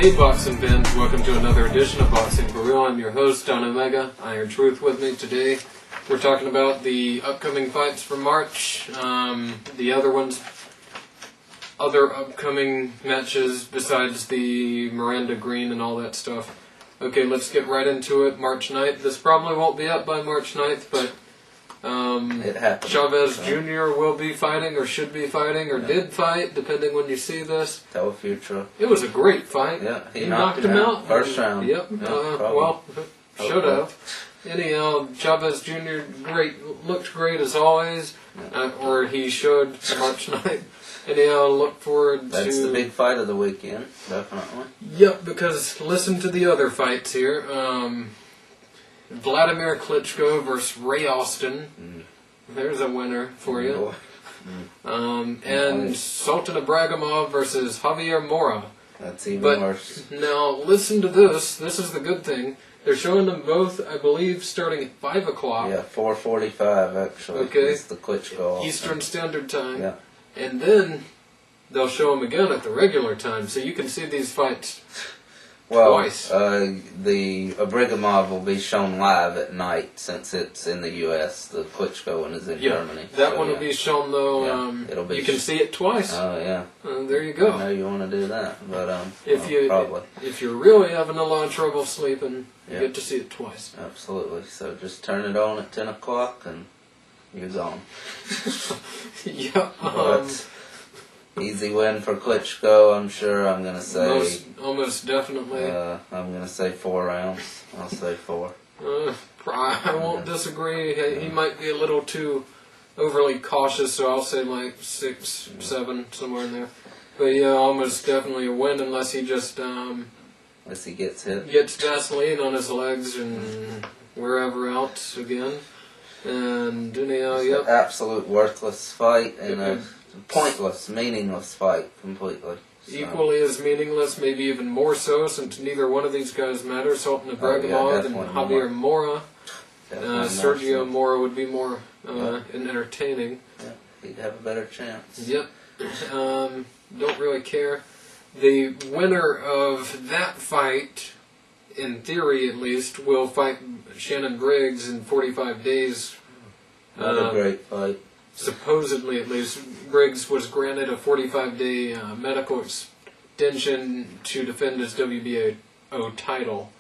Hey boxing fans, welcome to another edition of Boxing for Real. I'm your host, Don Omega, Iron Truth with me today. We're talking about the upcoming fights for March, the other upcoming matches besides the Miranda Green and all that stuff. Okay, let's get right into it. March 9th. This probably won't be up by March 9th, but it happened. Chavez Jr. will be fighting, or should be fighting, or did fight, depending when you see this. Tell future. It was a great fight. Yeah, he knocked him out. First round. Yep. Well, should have. Anyhow, Chavez Jr. looked great as always, or he should March 9th. Anyhow, look forward to... That's the big fight of the weekend, definitely. Yep, because listen to the other fights here. Vladimir Klitschko versus Ray Austin. There's a winner for you. And Sultan Ibragimov versus Javier Mora. That's even worse. Now, listen to this. This is the good thing. They're showing them both, I believe, starting at 5 o'clock. Yeah, 4:45 actually. Okay. It's the Klitschko. Eastern Standard Time. Yeah. And then they'll show them again at the regular time, so you can see these fights twice. The Ibragimov will be shown live at night since it's in the U.S. The Klitschko one is in Germany. That one will be shown though. It'll be you can see it twice. Oh yeah. There you go. I know you want to do that, but probably if you're really having a lot of trouble sleeping, you get to see it twice. Absolutely. So just turn it on at 10 o'clock and you're gone. Yeah. Easy win for Klitschko, I'm sure. I'm going to say... Almost definitely. I'm going to say 4 rounds. I'll say 4. I won't disagree. He might be a little too overly cautious, so I'll say like 6, 7, somewhere in there. But yeah, almost definitely a win unless he just... unless he gets hit. Gets gasoline on his legs and wherever else again. And anyhow, An absolute worthless fight and a pointless, meaningless fight completely. So. Equally as meaningless, maybe even more so, since neither one of these guys matter. Sultan Ibragimov and Javier Mora. Sergio Mora would be more entertaining. Yeah, he'd have a better chance. Yep. Don't really care. The winner of that fight, in theory at least, will fight Shannon Briggs in 45 days. Another great fight. Supposedly, at least, Briggs was granted a 45-day medical extension to defend his WBO title.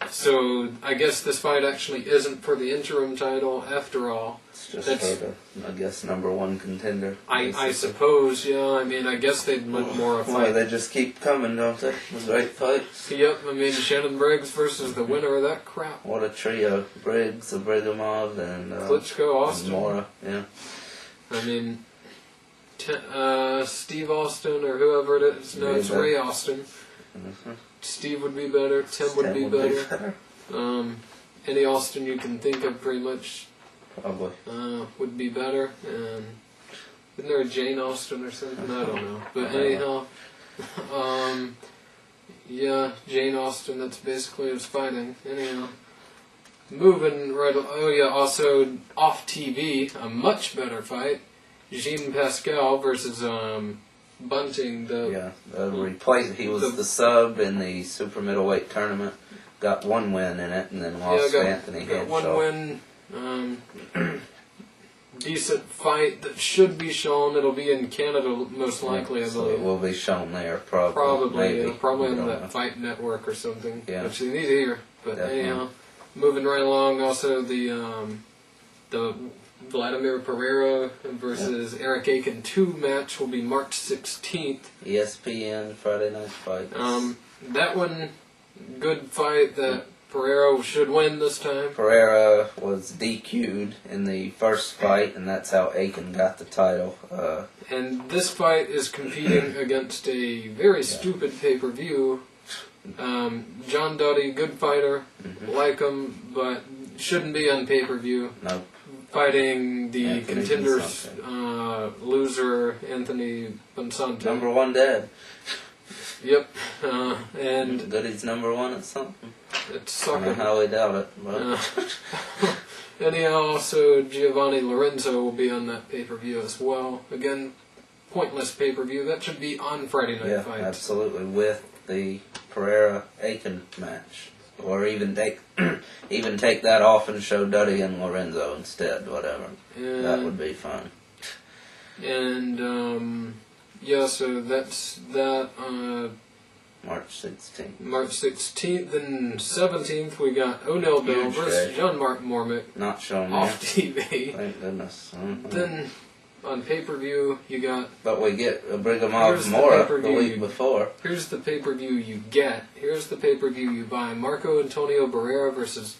So I guess this fight actually isn't for the interim title after all. It's just for the, I guess, #1 contender. I suppose, yeah. I mean, I guess they'd want more a fight. Well, they just keep coming, don't they? The great fights. Yep, I mean, Shannon Briggs versus the winner of that crap. What a trio. Briggs, Ibragimov, and Klitschko, Austin. And Mora, yeah. I mean, Steve Austin or whoever it is. No, it's Ray Austin. Steve would be better. Tim would be better. Any Austin you can think of, pretty much, probably would be better. And isn't there a Jane Austen or something? I don't know. But anyhow, yeah, Jane Austen. That's basically who's fighting. Anyhow, moving right. Oh yeah, also off TV, a much better fight: Jean Pascal versus Bunting. He was the sub in the super middleweight tournament. Got 1 win in it, and then lost to Anthony Henshaw. Got 1 win. Decent fight that should be shown. It'll be in Canada most likely, I believe. It will be shown there, probably. Probably on that Fight Network or something. Yeah. Which they need here. But anyhow, moving right along. Also the Vladimir Barrera versus Eric Aiken 2 match will be March 16th. ESPN Friday Night Fights. That one, good fight that Barrera should win this time. Barrera was DQ'd in the first fight, and that's how Aiken got the title. And this fight is competing against a very stupid pay-per-view. John Duddy, good fighter, like him, but shouldn't be on pay-per-view. Nope. Fighting the Contenders loser, Anthony Bonsante. #1 dead. Yep. And Goody's #1 at something. It's I don't know how we doubt it. But. Anyhow, also Giovanni Lorenzo will be on that pay-per-view as well. Again, pointless pay-per-view. That should be on Friday Night Fights. Absolutely, with the Barrera-Aiken match. Or even take that off and show Duddy and Lorenzo instead, whatever. That would be fun. And, yeah, so that's that. March 16th. March 16th. Then 17th, we got O'Neill Bill versus Jean-Marc Mormick. Not shown off TV. Thank goodness. Then on pay-per-view, you got... But we get Brighamov Mora the week before. Here's the pay-per-view you get. Here's the pay-per-view you buy. Marco Antonio Barrera versus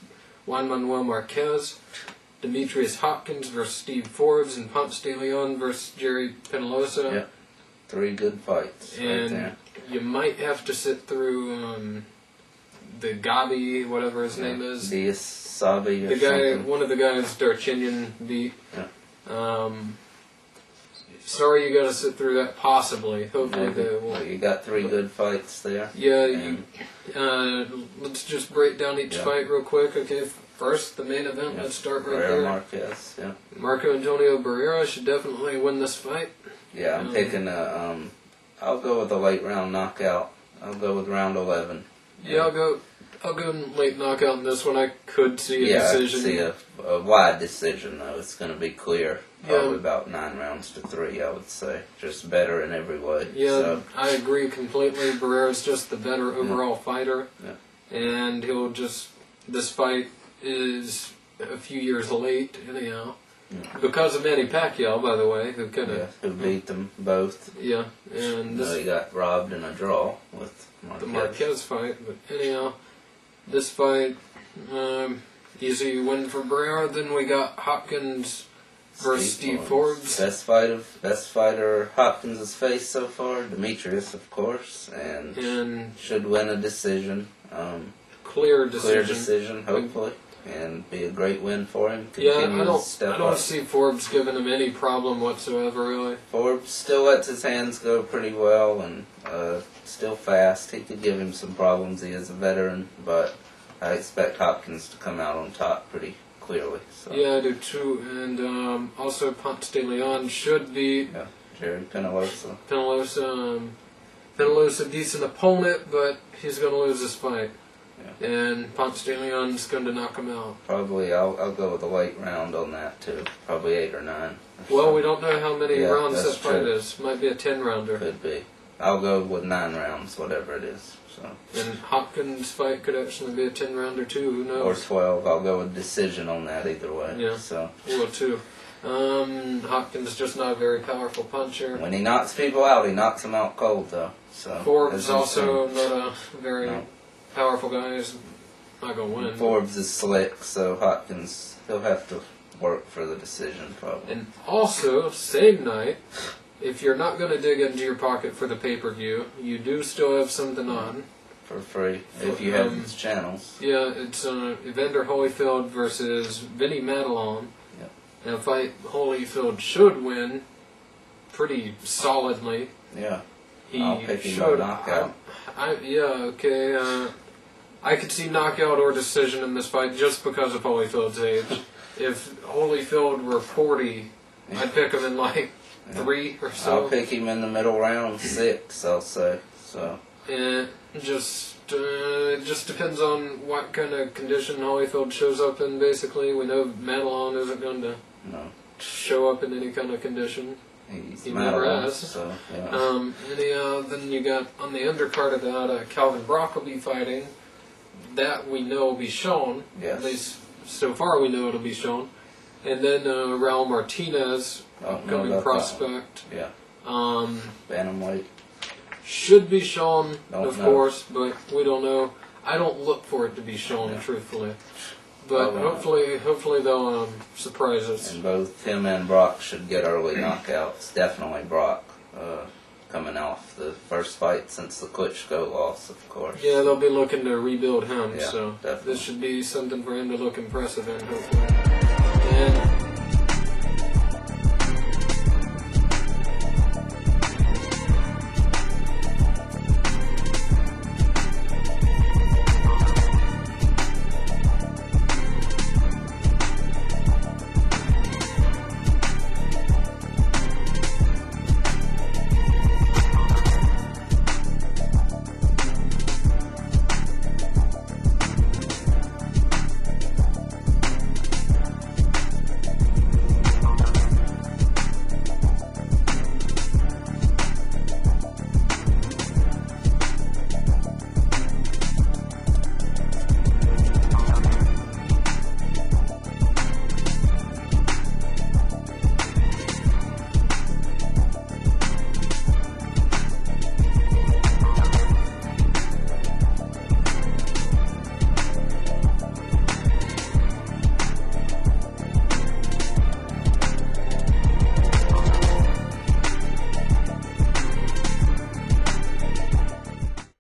Juan Manuel Marquez. Demetrius Hopkins versus Steve Forbes. And Ponce de Leon versus Jerry Penalosa. Yeah. 3 good fights and right there. You might have to sit through the Gabi, whatever his name is. Sabi or the guy, something. one of the guys Darchinyan beat. Yeah. Sorry you got to sit through that, possibly. Hopefully they will. Well, you got 3 good fights there. Yeah, let's just break down each fight real quick. Okay, first, the main event. Let's start right there. Marquez, Marco Antonio Barrera should definitely win this fight. Yeah, I'm picking I'll go with a late round knockout. I'll go with round 11. Yeah, I'll go late knockout in this one. I could see a decision. I could see a wide decision, though. It's going to be clear. Probably about 9 rounds to 3, I would say. Just better in every way. Yeah, so. I agree completely. Barrera's just the better overall fighter. Yeah. And this fight is a few years late, anyhow. Yeah. Because of Manny Pacquiao, by the way, who who beat them both. Yeah, and he got robbed in a draw with Marquez. The Marquez fight. But anyhow, this fight, easy win for Barrera. Then we got Hopkins versus Steve Forbes. Best fighter Hopkins has faced so far. Demetrius, of course, and should win a decision. Clear decision, hopefully. And be a great win for him. I don't see Forbes giving him any problem whatsoever, really. Forbes still lets his hands go pretty well and still fast. He could give him some problems. He is a veteran, but I expect Hopkins to come out on top pretty clearly. So. Yeah, I do too. And also Ponce de Leon should be... Yeah, Jerry Penalosa. Penalosa, decent opponent, but he's going to lose this fight. Yeah. And Ponce de Leon's going to knock him out. Probably, I'll go with a late round on that too. Probably 8 or 9. Well, we don't know how many rounds that fight is. Might be a 10-rounder. Could be. I'll go with 9 rounds, whatever it is. So. And Hopkins' fight could actually be a 10-rounder too. Who knows? Or 12. I'll go with decision on that either way. Yeah. So. Well, too. Hopkins just not a very powerful puncher. When he knocks people out, he knocks them out cold though. So. Forbes also not a very powerful guy. He's not going to win. Forbes is slick, so Hopkins, he'll have to work for the decision probably. And also, same night, if you're not going to dig into your pocket for the pay-per-view, you do still have something on. For free, if you have these channels. Yeah, it's Evander Holyfield versus Vinny Madelon. Yep. Now, fight Holyfield should win pretty solidly. Yeah. I'll pick him by knockout. I could see knockout or decision in this fight just because of Holyfield's age. If Holyfield were 40, I'd pick him in like 3 or so. I'll pick him in the middle round, 6, I'll say. So. And it just depends on what kind of condition Holyfield shows up in, basically. We know Madelon isn't going to show up in any kind of condition. He never has. So, yeah. Then you got, on the undercard of that, Calvin Brock will be fighting. That we know will be shown. Yes. At least so far we know it'll be shown. And then Raul Martinez, upcoming prospect. Yeah. Bantamweight. Should be shown, of course, but we don't know. I don't look for it to be shown, truthfully. But hopefully they'll surprise us. And both him and Brock should get early knockouts. Definitely Brock, coming off the first fight since the Klitschko loss, of course. Yeah, they'll be looking to rebuild him, so definitely. This should be something for him to look impressive in, hopefully. And